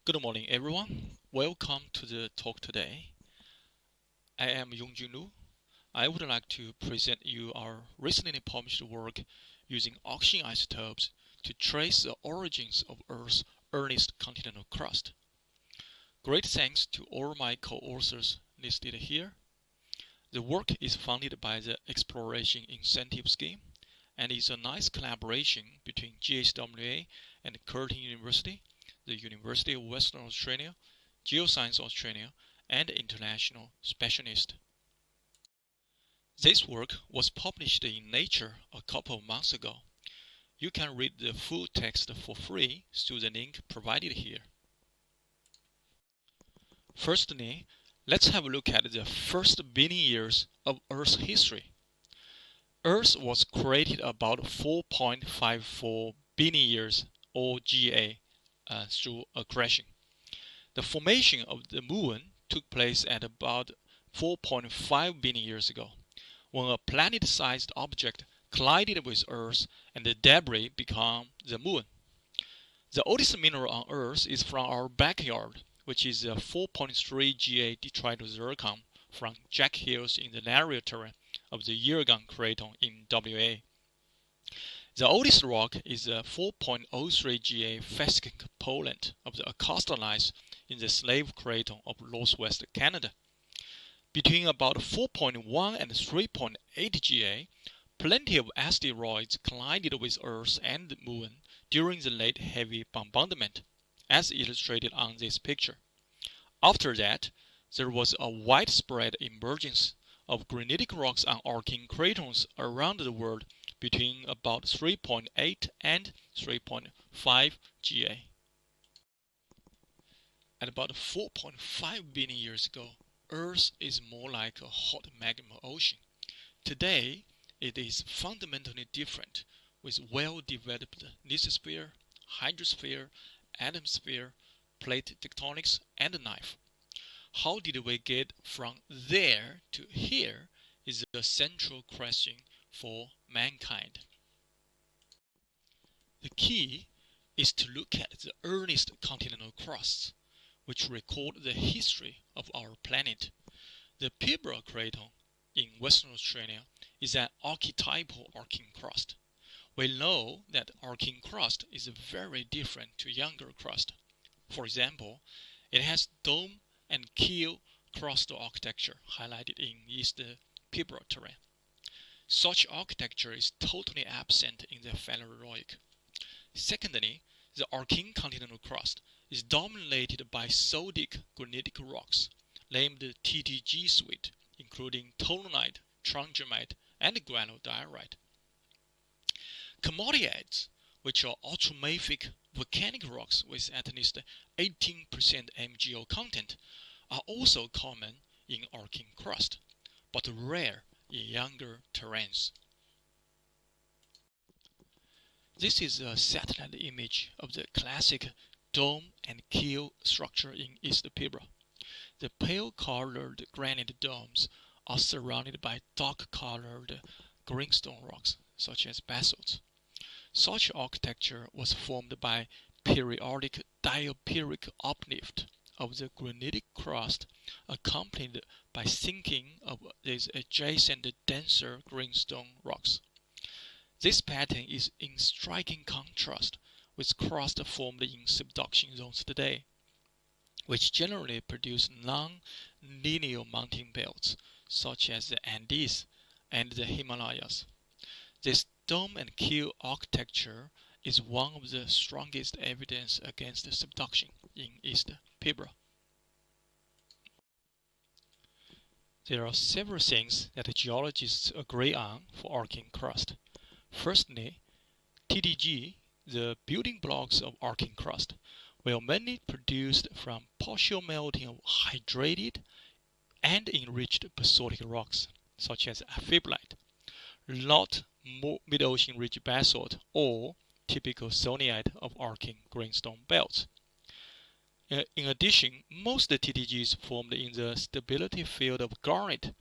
Good morning, everyone. Welcome to the talk today. I am Yongjun. I would like to present you our recently published work using oxygen isotopes to trace the origins of Earth's earliest continental crust. Great thanks to all my co-authors listed here. The work is funded by the Exploration Incentive Scheme and is a nice collaboration between GSWA and Curtin University, the University of Western Australia, Geoscience Australia, and International Specialist. This work was published in Nature a couple of months ago. You can read the full text for free through the link provided here. Firstly, let's have a look at the first billion years of Earth's history. Earth was created about 4.54 billion years, or GA, through accretion. The formation of the Moon took place at about 4.5 billion years ago, when a planet-sized object collided with Earth and the debris became the Moon. The oldest mineral on Earth is from our backyard, which is a 4.3 GA detrital zircon from Jack Hills in the Lario terrain of the Yongjun Craton in WA. The oldest rock is a 4.03 GA fascicle component of the Acosta gneiss in the Slave Craton of northwest Canada. Between about 4.1 and 3.8 GA, plenty of asteroids collided with Earth and the Moon during the late heavy bombardment, as illustrated on this picture. After that, there was a widespread emergence of granitic rocks on arcing cratons around the world between about 3.8 and 3.5 GA. At about 4.5 billion years ago, Earth is more like a hot magma ocean. Today, it is fundamentally different, with well-developed lithosphere, hydrosphere, atomsphere, plate tectonics, and knife. How did we get from there to here is the central question for mankind. The key is to look at the earliest continental crusts, which record the history of our planet. The Pilbara Craton in Western Australia is an archetypal arcing crust. We know that arcing crust is very different to younger crust. For example, it has dome and keel crust architecture highlighted in East Pilbara terrain. Such architecture is totally absent in the Paleozoic. Secondly, the arcing continental crust is dominated by sodic granitic rocks, named TTG suite, including tolonite, trondhjemite, and granodiorite. Komatiites, which are ultramafic volcanic rocks with at least 18% MgO content, are also common in arcing crust, but rare in younger terrains. This is a satellite image of the classic dome and keel structure in East Pilbara. The pale-colored granite domes are surrounded by dark-colored greenstone rocks, such as basalts. Such architecture was formed by periodic diapiric uplift of the granitic crust, accompanied by sinking of these adjacent denser greenstone rocks. This pattern is in striking contrast with crust formed in subduction zones today, which generally produce non-linear mountain belts, such as the Andes and the Himalayas. This dome and keel architecture is one of the strongest evidence against subduction in East Pilbara. There are several things that geologists agree on for arcing crust. Firstly, TTG, the building blocks of arcing crust, were mainly produced from partial melting of hydrated and enriched basaltic rocks, such as amphibolite, not mid-ocean ridge basalt or typical sonite of arcing greenstone belts. In addition, most TTGs formed in the stability field of garnet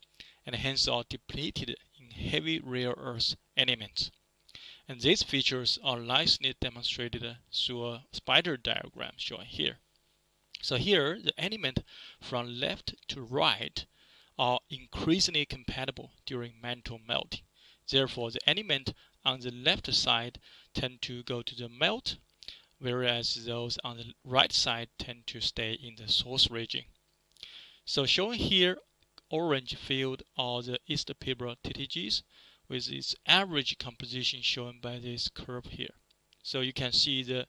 and hence are depleted in heavy rare earth elements. And these features are nicely demonstrated through a spider diagram shown here. So here, the element from left to right are increasingly compatible during mantle melting. Therefore, the element on the left side tend to go to the melt, whereas those on the right side tend to stay in the source region. So shown here, orange field are the Isotope TTGs with its average composition shown by this curve here. So you can see the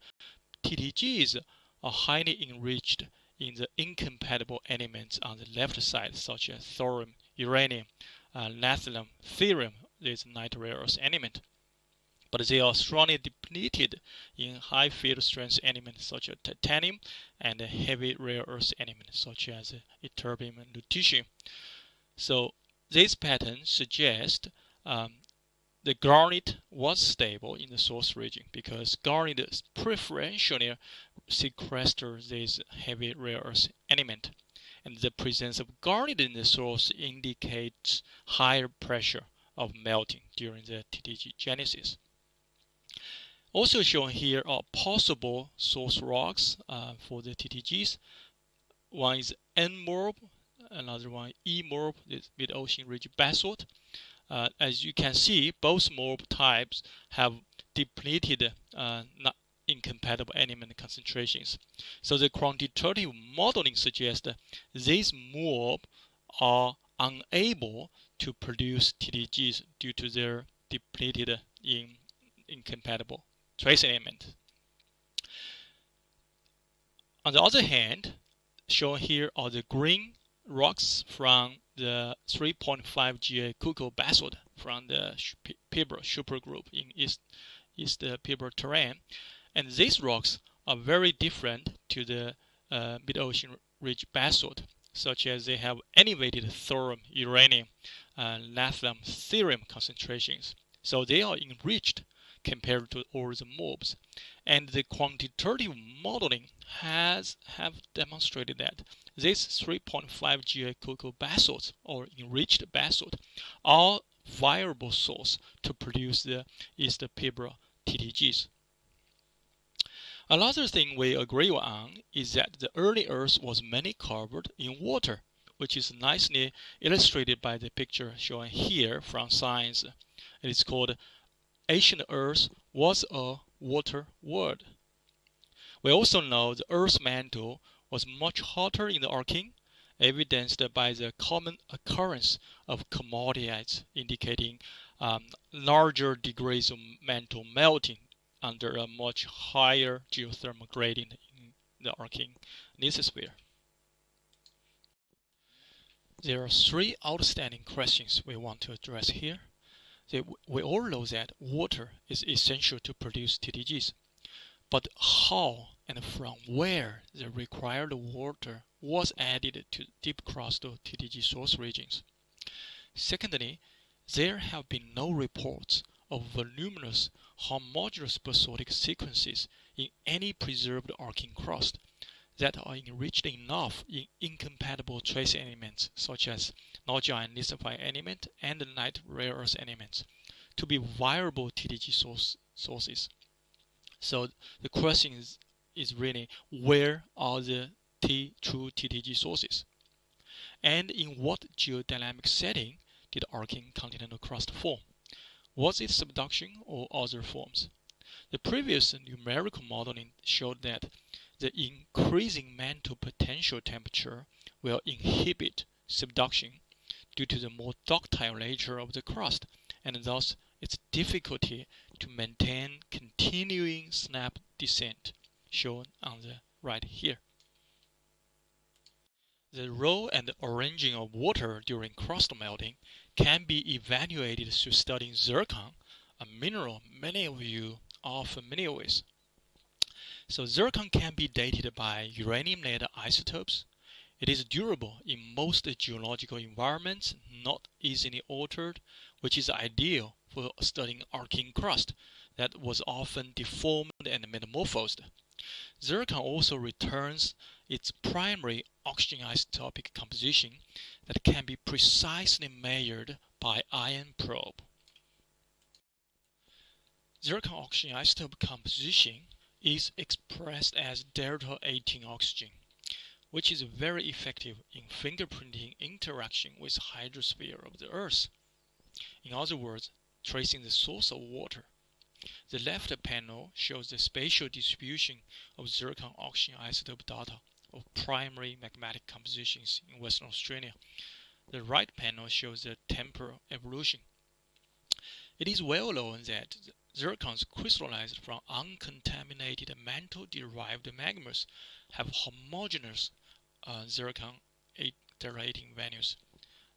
TTGs are highly enriched in the incompatible elements on the left side, such as thorium, uranium, lithium, thorium, this night rare earth element. But they are strongly depleted in high field strength elements such as titanium and heavy rare earth elements such as ytterbium and lutetium. So this pattern suggests the garnet was stable in the source region because garnet preferentially sequesters this heavy rare earth element, and the presence of garnet in the source indicates higher pressure of melting during the TTG genesis. Also shown here are possible source rocks for the TTGs. One is N-morb, another one E-morb, this mid-ocean ridge basalt. As you can see, both morb types have depleted not incompatible element concentrations. So the quantitative modeling suggests that these morb are unable to produce TTGs due to their depleted incompatible trace element. On the other hand, shown here are the green rocks from the 3.5 GA Cuckoo basalt from the Pilbara supergroup in East Pilbara terrain. And these rocks are very different to the mid-ocean ridge basalt, such as they have elevated thorium, uranium, lithium, thorium concentrations. So they are enriched compared to all the mobs. And the quantitative modeling have demonstrated that these 3.5 GA Cuckoo basalts or enriched basalt are viable source to produce the East Pilbara TTGs. Another thing we agree on is that the early Earth was mainly covered in water, which is nicely illustrated by the picture shown here from science. It is called Ancient Earth was a water world. We also know the Earth's mantle was much hotter in the Archean, evidenced by the common occurrence of commodites, indicating larger degrees of mantle melting under a much higher geothermal gradient in the Archean lithosphere. There are three outstanding questions we want to address here. We all know that water is essential to produce TTGs, but how and from where the required water was added to deep crustal TTG source regions? Secondly, there have been no reports of voluminous homogeneous basaltic sequences in any preserved Archean crust that are enriched enough in incompatible trace elements such as nodular and lithified element and light rare earth elements to be viable TTG sources. So the question is really, where are the true TTG sources? And in what geodynamic setting did Archean continental crust form? Was it subduction or other forms? The previous numerical modeling showed that the increasing mantle potential temperature will inhibit subduction due to the more ductile nature of the crust, and thus its difficulty to maintain continuing snap descent, shown on the right here. The role and arranging of water during crust melting can be evaluated through studying zircon, a mineral many of you are familiar with. So zircon can be dated by uranium-laden isotopes. It is durable in most geological environments, not easily altered, which is ideal for studying Archean crust that was often deformed and metamorphosed. Zircon also returns its primary oxygen isotopic composition that can be precisely measured by ion probe. Zircon oxygen isotope composition is expressed as delta 18 oxygen. which is very effective in fingerprinting interaction with hydrosphere of the Earth. In other words, tracing the source of water. The left panel shows the spatial distribution of zircon-oxygen isotope data of primary magmatic compositions in Western Australia. The right panel shows the temporal evolution. It is well known that zircons crystallized from uncontaminated mantle-derived magmas have homogeneous zircon iterating values,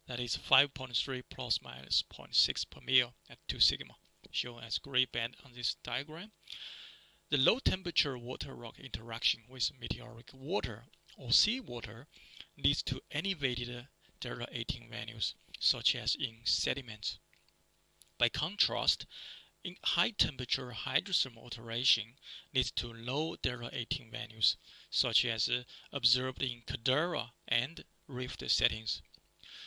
that is 5.3 plus minus 0.6 per mil at 2 sigma, shown as gray band on this diagram. The low temperature water rock interaction with meteoric water or seawater leads to elevated delta 18 values, such as in sediments. By contrast, in high temperature hydrothermal alteration leads to low delta 18 values, such as observed in caldera and rift settings.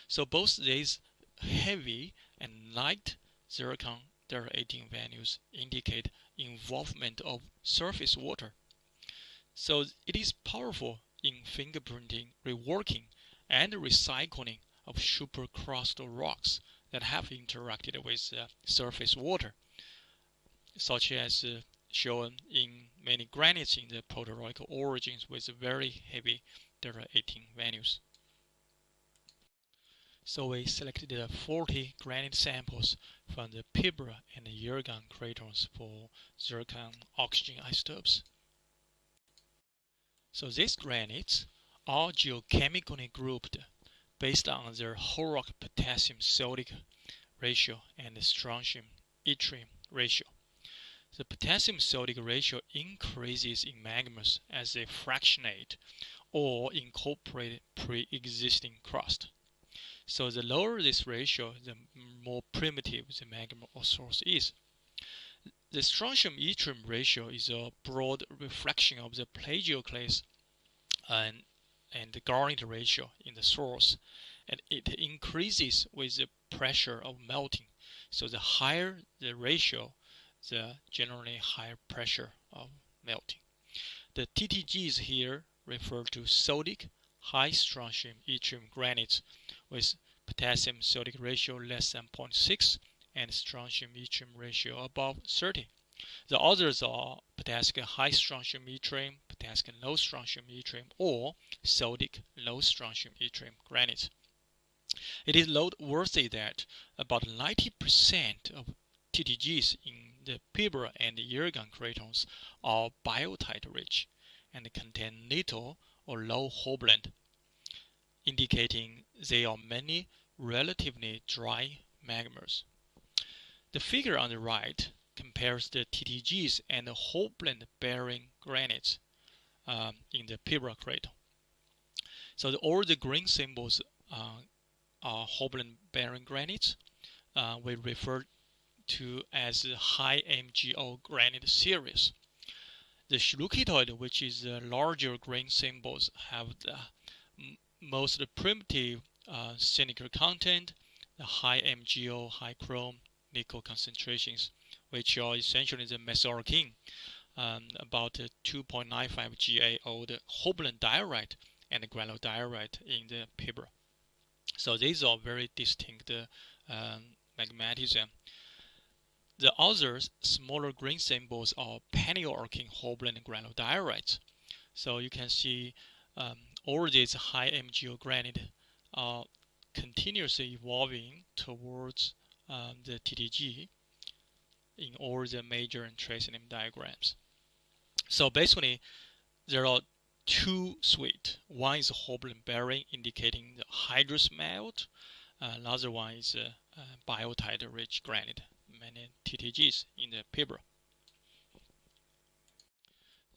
So both these heavy and light zircon delta 18 values indicate involvement of surface water. So it is powerful in fingerprinting, reworking, and recycling of supercrustal rocks that have interacted with surface water, such as shown in many granites in the proteroic origins with very heavy delta 18 values. So we selected 40 granite samples from the Pilbara and the Yongjun craters for zircon-oxygen isotopes. So these granites are geochemically grouped based on their whole rock potassium-sodic ratio and the strontium-yttrium ratio. The potassium-sodic ratio increases in magmas as they fractionate or incorporate pre-existing crust. So the lower this ratio, the more primitive the magma or source is. The strontium-yttrium ratio is a broad reflection of the plagioclase and the garnet ratio in the source, and it increases with the pressure of melting. So the higher the ratio, the generally higher pressure of melting. The TTGs here refer to sodic high strontium yttrium granites with potassium sodic ratio less than 0.6 and strontium yttrium ratio above 30. The others are potassium high strontium yttrium, potassium low strontium yttrium, or sodic low strontium yttrium granites. It is noteworthy that about 90% of TTGs in the Pilbara and the Yongjun craters are biotite rich and contain little or low hornblende, indicating they are many relatively dry magmas. The figure on the right compares the TTGs and the hornblende bearing granites in the Pilbara crater. So all the green symbols are hornblende bearing granites. We refer to as the high MgO granite series. The shulukitoid, which is the larger green symbols, have the most primitive cynical content, the high MgO, high chrome, nickel concentrations, which are essentially the mesorrhine, about 2.95 GAO, the hornblende diorite and the granodiorite in the Pilbara. So these are very distinct magmatism. The other smaller green symbols are paleoarcing hornblende granodiorites. So you can see all these high MgO granite are continuously evolving towards the TTG in all the major and trace name diagrams. So basically, there are two suites. One is hornblende bearing, indicating the hydrous melt. Another one is biotite-rich granite, many TTGs in the Pilbara.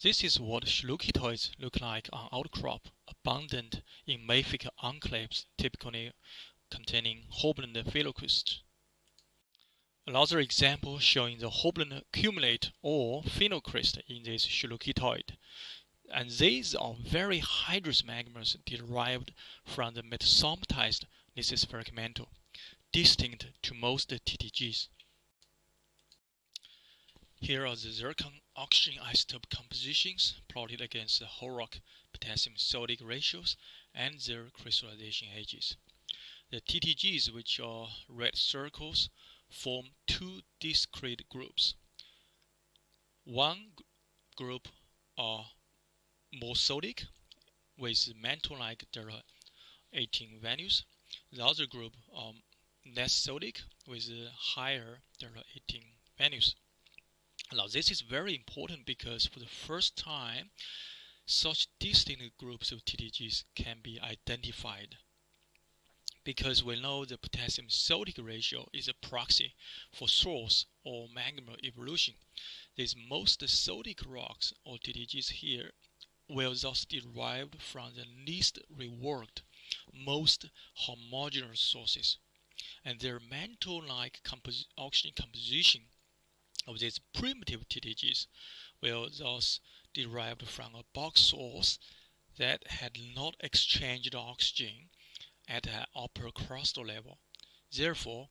This is what shulukitoids look like on outcrop, abundant in mafic enclaves, typically containing hornblende phyllocrust. Another example showing the hornblende cumulate or phenocrust in this shulukitoid. And these are very hydrous magmas derived from the metasomatized lithospheric mantle, distinct to most TTGs. Here are the zircon-oxygen isotope compositions plotted against the whole rock potassium-sodic ratios and their crystallization ages. The TTGs, which are red circles, form two discrete groups. One group are more sodic with mantle-like delta 18 values. The other group are less sodic with higher delta 18 values. Now this is very important because for the first time such distinct groups of TTGs can be identified. Because we know the potassium-sodic ratio is a proxy for source or magma evolution, these most sodic rocks or TTGs here will thus derive from the least reworked, most homogeneous sources, and their mantle-like oxygen composition of these primitive TTGs will thus derive from a bulk source that had not exchanged oxygen at an upper crust level. Therefore,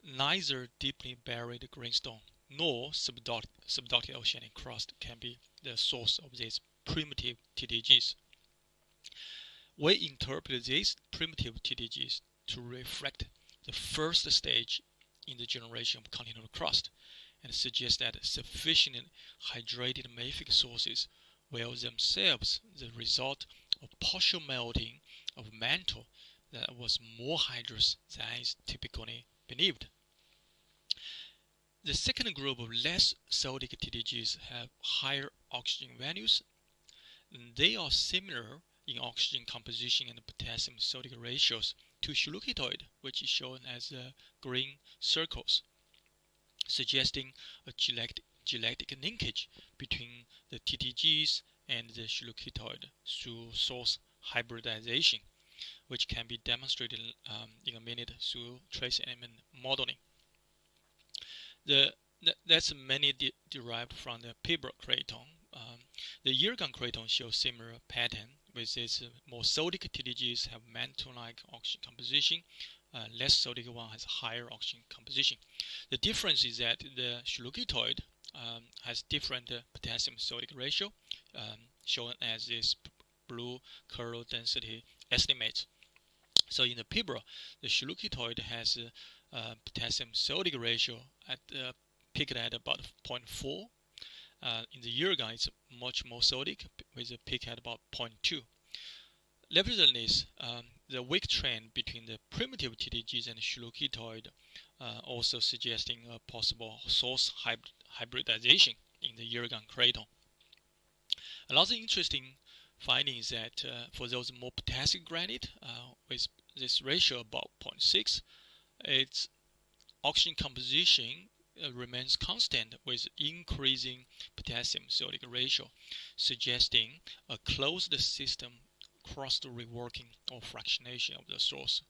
neither deeply buried greenstone nor subducted oceanic crust can be the source of these primitive TTGs. We interpret these primitive TTGs to reflect the first stage in the generation of continental crust and suggest that sufficiently hydrated mafic sources were themselves the result of partial melting of mantle that was more hydrous than is typically believed. The second group of less sodic TTGs have higher oxygen values. They are similar in oxygen composition and potassium-sodic ratios to shulukitoid, which is shown as green circles, suggesting a gelectic linkage between the TTGs and the shulukitoid through source hybridization, which can be demonstrated in a minute through trace element modeling. That's mainly derived from the Pibra craton. The Yongjun craton shows similar pattern, with its more sodic TTGs have mantle-like oxygen composition, less sodic one has higher oxygen composition. The difference is that the shulukitoid has different potassium-sodic ratio, shown as this blue curl density estimates. So in the Pibra, the shulukitoid has a potassium-sodic ratio at peaked at about 0.4. In the Yongjun, it's much more sodic with a peak at about 0.2. Nevertheless, the weak trend between the primitive TTGs and shulukitoid also suggesting a possible source hybridization in the Yongjun craton. Another interesting finding is that for those more potassic granite with this ratio about 0.6, its oxygen composition remains constant with increasing potassium-sodic ratio, suggesting a closed system crust reworking or fractionation of the source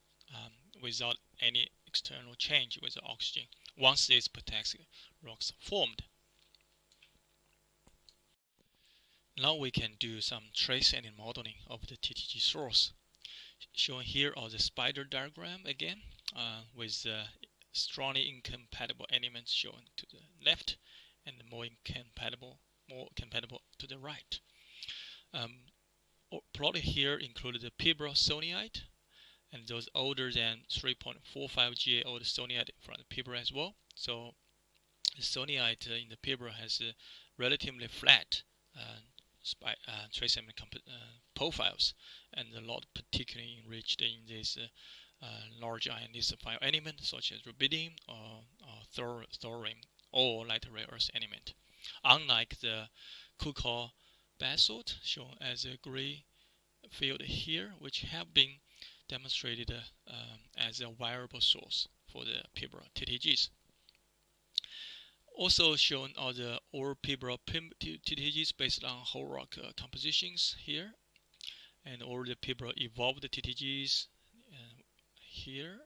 without any external change with the oxygen once these potassic rocks formed. Now we can do some trace element modeling of the TTG source. Shown here are the spider diagram again, with the strongly incompatible elements shown to the left and more compatible to the right. Plotted here include the Pibra sonite and those older than 3.45 GA old sonite from the Pibra as well. So the sonite in the Pibra has relatively flat trace element profiles, and a lot particularly enriched in these large ion lisophyll elements such as rubidium or thorium or light rare earth element. Unlike the Kukor basalt shown as a gray field here, which have been demonstrated as a viable source for the Pibra TTGs. Also shown are the all Pibra TTGs based on whole rock compositions here, and all the Pibra evolved TTGs here,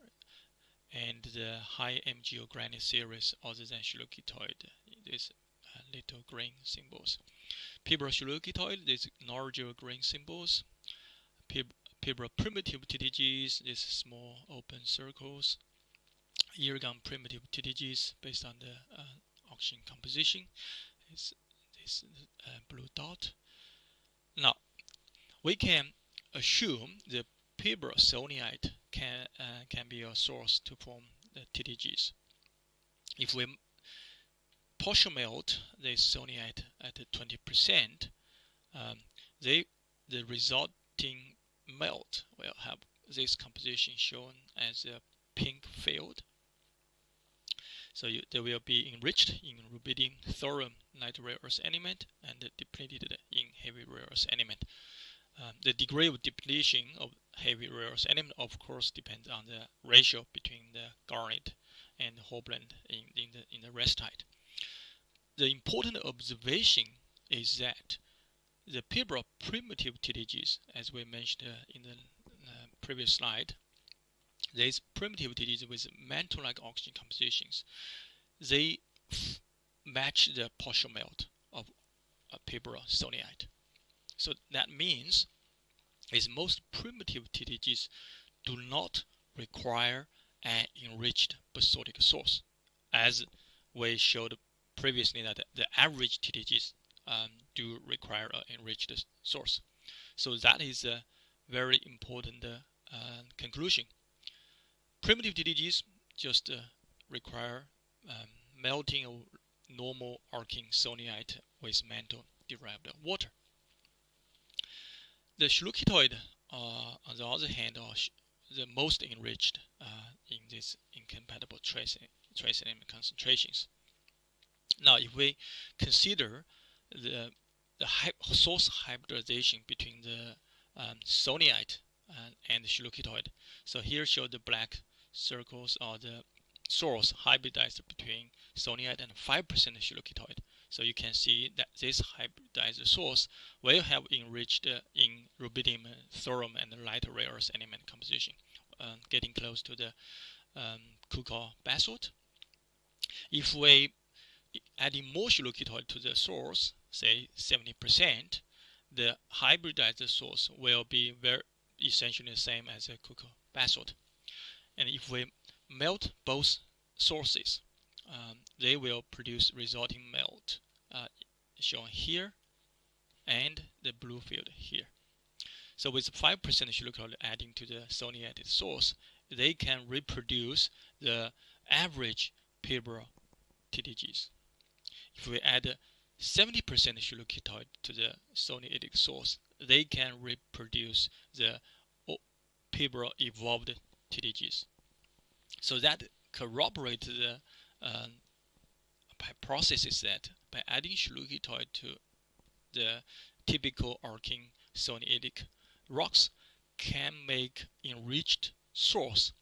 and the high MgO granite series other than shulukitoid, these little green symbols. Pibra shulukitoid, these larger green symbols. Pibra primitive TTGs, these small open circles. Yongjun primitive TTGs based on the oxygen composition is this blue dot. Now, we can assume the pybrosoniite can be a source to form the TDGs. If we partial melt the soniite at 20%, the resulting melt will have this composition shown as a pink field. So they will be enriched in rubidium, thorium, light rare earth element, and depleted in heavy rare earth element. The degree of depletion of heavy rare earth element, of course, depends on the ratio between the garnet and the hornblende in the restite. The important observation is that the Pibro primitive TDGs, as we mentioned in the previous slide, these primitive TDGs with mantle-like oxygen compositions, they match the partial melt of pybrosoniite. So that means is most primitive TDGs do not require an enriched basaltic source, as we showed previously that the average TDGs do require an enriched source. So that is a very important conclusion. Primitive TDGs just require melting of normal arcing soniite with mantle-derived water. The schlukitoid, on the other hand, are the most enriched in these incompatible trace element concentrations. Now, if we consider the source hybridization between the soniite and the schlukitoid, so here show the black circles are the source hybridized between soniite and 5% schlukitoid. So you can see that this hybridized source will have enriched in rubidium, thorium, and light rare earth element composition, getting close to the Kukor basalt. If we adding more schlukitoid to the source, say 70%, the hybridized source will be essentially the same as a Kukor basalt. And if we melt both sources, they will produce resulting melt shown here and the blue field here. So with 5% schlukitoid adding to the soniated source, they can reproduce the average Pibro TDGs. If we add 70% schlukitoid to the soniated source, they can reproduce the Pibro evolved TDGs. So that corroborates the hypothesis that by adding schlukitoid to the typical arcing soniatic rocks can make enriched source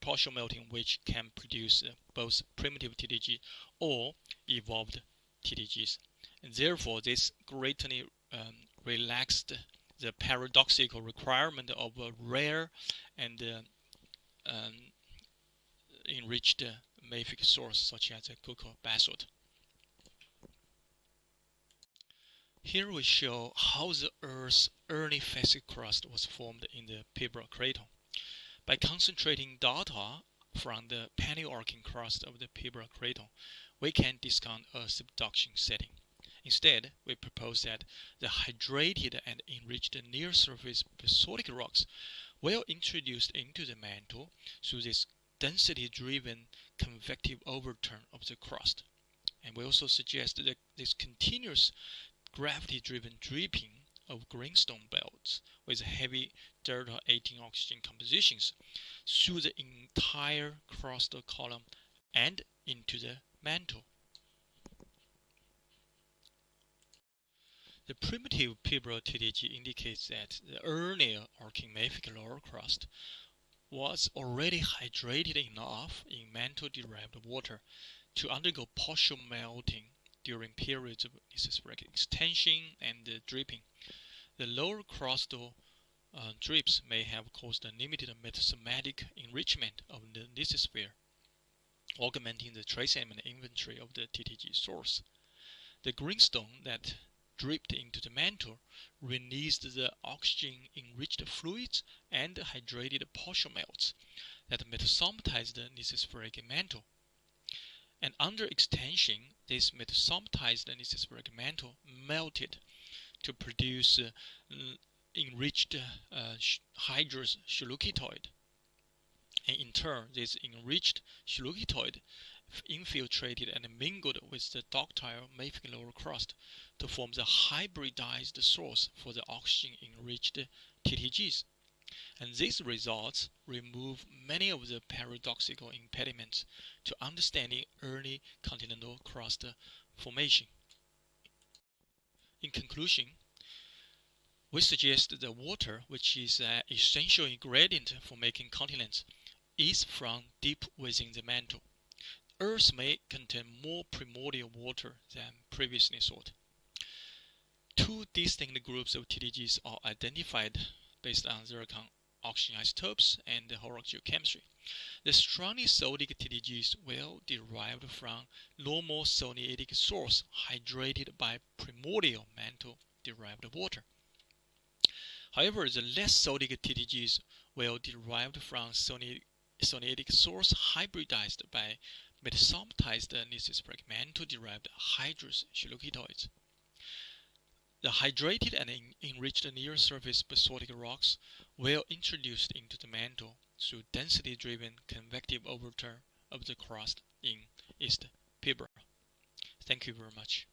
partial melting, which can produce both primitive TDG or evolved TDGs. And therefore, this greatly relaxed the paradoxical requirement of a rare and enriched mafic source such as a Kukor basalt. Here we show how the Earth's early facet crust was formed in the Pibro craton. By concentrating data from the paleoarcing crust of the Pibro craton, we can discount a subduction setting. Instead, we propose that the hydrated and enriched near-surface basaltic rocks were introduced into the mantle through this density-driven convective overturn of the crust. And we also suggest that this continuous gravity-driven dripping of greenstone belts with heavy delta 18 oxygen compositions through the entire crustal column and into the mantle. The primitive Pibro TDG indicates that the earlier arcing mafic lower crust was already hydrated enough in mantle-derived water to undergo partial melting during periods of atmospheric extension and dripping. The lower crustal drips may have caused a limited metasomatic enrichment of the lithosphere, augmenting the trace element inventory of the TDG source. The greenstone that dripped into the mantle released the oxygen-enriched fluids and hydrated partial melts that metasomatized the lithospheric mantle. And under extension, this metasomatized lithospheric mantle melted to produce enriched hydrous silicatoid. And in turn, this enriched silicatoid infiltrated and mingled with the ductile Mayfield crust to form the hybridized source for the oxygen-enriched TTGs. And these results remove many of the paradoxical impediments to understanding early continental crust formation. In conclusion, we suggest the water, which is an essential ingredient for making continents, is from deep within the mantle. Earth may contain more primordial water than previously thought. Two distinct groups of TTGs are identified based on zircon oxygen isotopes and hierarchical chemistry. The strongly sodic TTGs were derived from normal soniatic source hydrated by primordial mantle-derived water. However, the less sodic TTGs were derived from soniatic source hybridized by metasomatized necessary mantle-derived hydrous silicatoids. The hydrated and enriched near-surface basaltic rocks were introduced into the mantle through density-driven convective overturn of the crust in East Peterborough. Thank you very much.